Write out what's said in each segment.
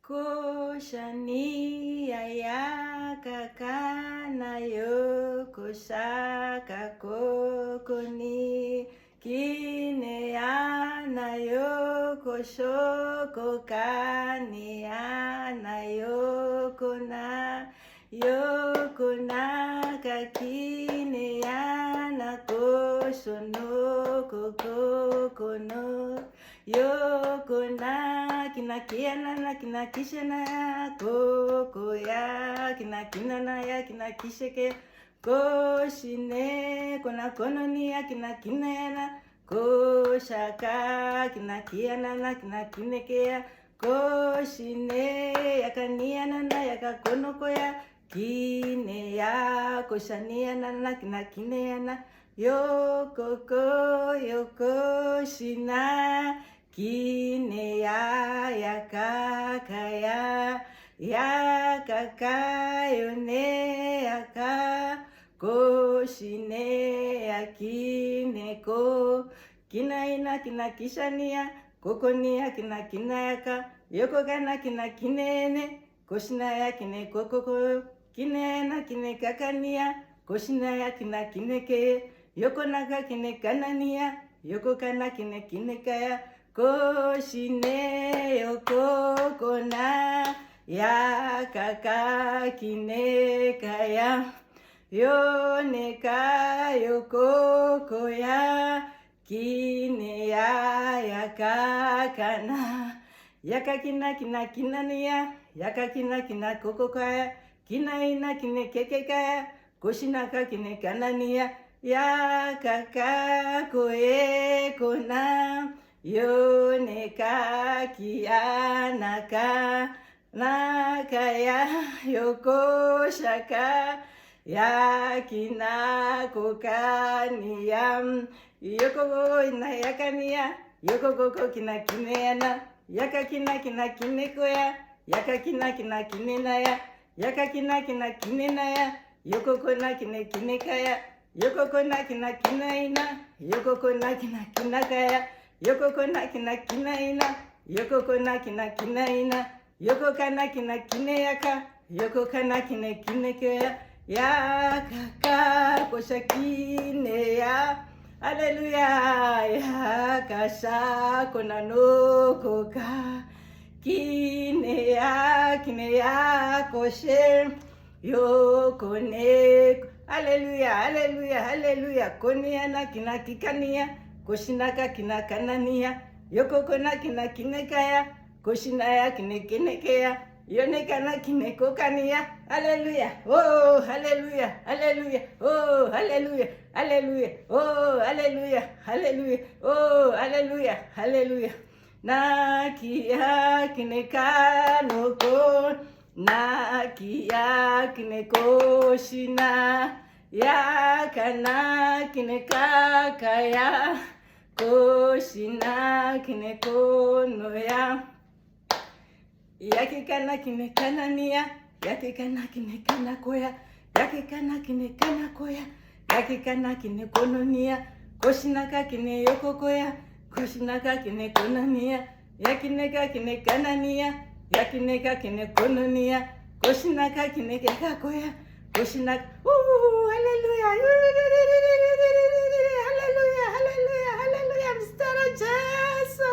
Koshania yakakana yo koshaka kokoni kineana yo koshoko kaniana yokona kakineana koshono kokono yokona kinakiana na kinakishana koko ya kinakinana ya kinakisheke koshine kona kononi ya kinakinana koshaka kinakiana na kinakinekea koshine yakaniana na yakakonoko ya kine ya koshaniana na kinakineana yoko shina kine ya yakakaya yakakayone yaka koshine yakineko kinaina kinakishania kokonia kinakinayaka yoko kana kinakinene koshina ya kinekoko kinena kinekakania koshina ya kinakineke yoko naka kinekanania yoko kana kinekinekaya koshine yoko kona ya kaka kinekaya yoneka yoko koya kine ya yakakana yakakina kinakinania yakakina kinakokokaya kinaina kinekekekaya koshinaka kinekanania yakaka koe kona yoneka kianaka nakaya yoko shaka yakina kokaniyam yoko na yakania yoko koko kinakineana yakakina kinakinekoya yakakina kinakinenaya yakakina kinakinenaya yoko kona kinakinekaya yoko kona kinakinaina yoko kona kinakinakaya yoko kona kinakinaina yoko kona kinakinaina yoko kana kinakineyaka yoko kana kinakinekaya yakaka koshakineya haleluya yakasha konanokoka kineya koshe yokone haleluya haleluya haleluya koniana kinakikania koshinaka kinakanania yokokona kinakinekaya koshinaya kinekenekea yonekana kinekokania haleluya oh haleluya haleluya oh haleluya haleluya oh haleluya haleluya oh haleluya haleluya nakia kinekanoko nakia kinekoshina yakana kinekakaya koshina kinekonoya yakikana kinekanania yakikana kinekana koya yakikana kinekana koya yakikana kinekononia koshinaka kineyokokoya koshinaka kinekonania yakineka kinekanania yakineka kinekononia koshinaka kinekeka koya koshinaka haleluya haleluya haleluya haleluya mstara Yesu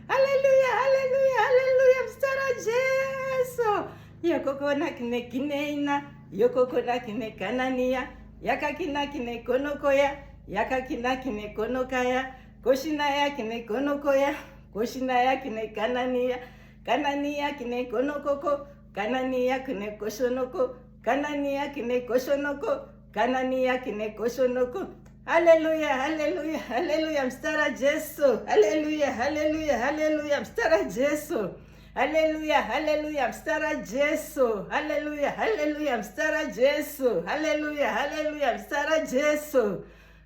haleluya haleluya haleluya mstara Yesu yokokona kinekineina yokokona kinekanania yakakina kinekonokoya yakakina kinekonokaya koshinaya kinekonokoya koshinaya kinekanania kanania kinekonokoko kanania kinekoshonoko kanania kinekoshonoko kanania kinekoshonoko haleluya haleluya haleluya mstara Yesu haleluya haleluya haleluya mstara Yesu haleluya haleluya mstara Yesu haleluya haleluya mstara Yesu haleluya haleluya mstara Yesu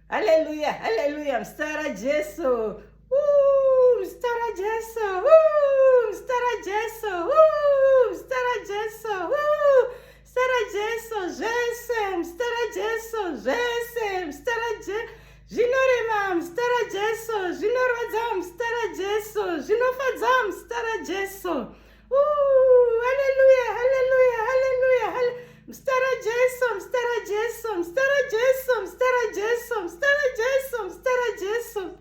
haleluya haleluya mstara Yesu mstara Yesu mstara Yesu mstara Yesu mstara Yesu mstara Yesu mstara Yesu Zinorema mstara Jesu, zinorwadza mstara Jesu, zinofadza mstara Jesu. Haleluya, haleluya, haleluya. Mstara Jesu, mstara Jesu, mstara Jesu, mstara Jesu, mstara Jesu, mstara Jesu.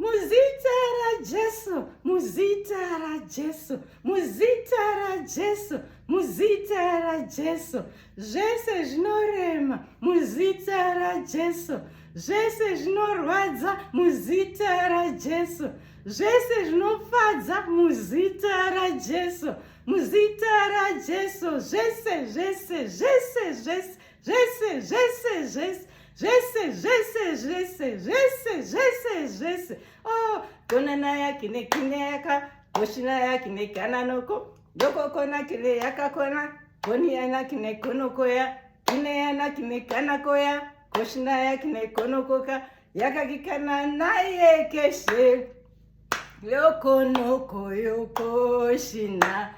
Muzitara Jesu, muzitara Jesu, muzitara Jesu, muzitara Jesu. Zvese zvinorema, muzitara Jesu. Zvese zvinorwadza, muzitara Jesu. Zvese zvinofadza, muzitara Jesu. Muzitara Jesu. Zvese, zvese, zvese, zvese, zvese, zvese, zvese. Jese, jese, jese, jese, jese, jese. Oh, kona na ya kine kine yaka, koshina ya kine kana noko, doko kona kine yaka kona, koni ya na kine kono koya, kine ya na kine kana koya, koshina ya kine kono koka, yaka kikana na ye keshe, yoko noko yoko shina,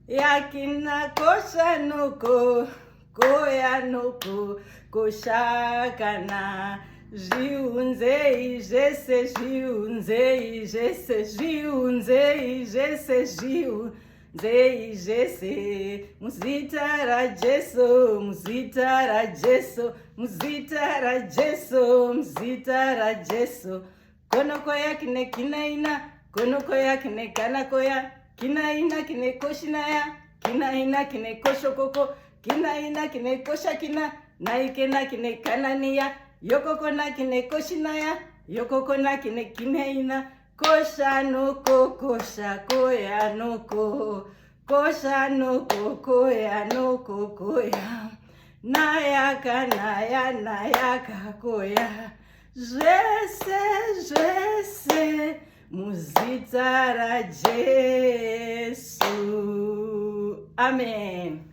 yakina kosha noko. Koya noko koshakana zviunzei zvese zviunzei zvese zviunzei zvese zviunzei zvese muzita raJesu muzita raJesu muzita raJesu muzita raJesu konoko yakine kinaina konoko yakine kana koya kinaina kine koshinaya kinaina kine koshokoko kinaina kine kosha kina naikena kine kanania yokoko na kine koshinaya yokoko na kine kineina kosha noko kosha koya noko kosha noko koya noko koya nayaka koya zvese zvese muzita raJesu. Amen.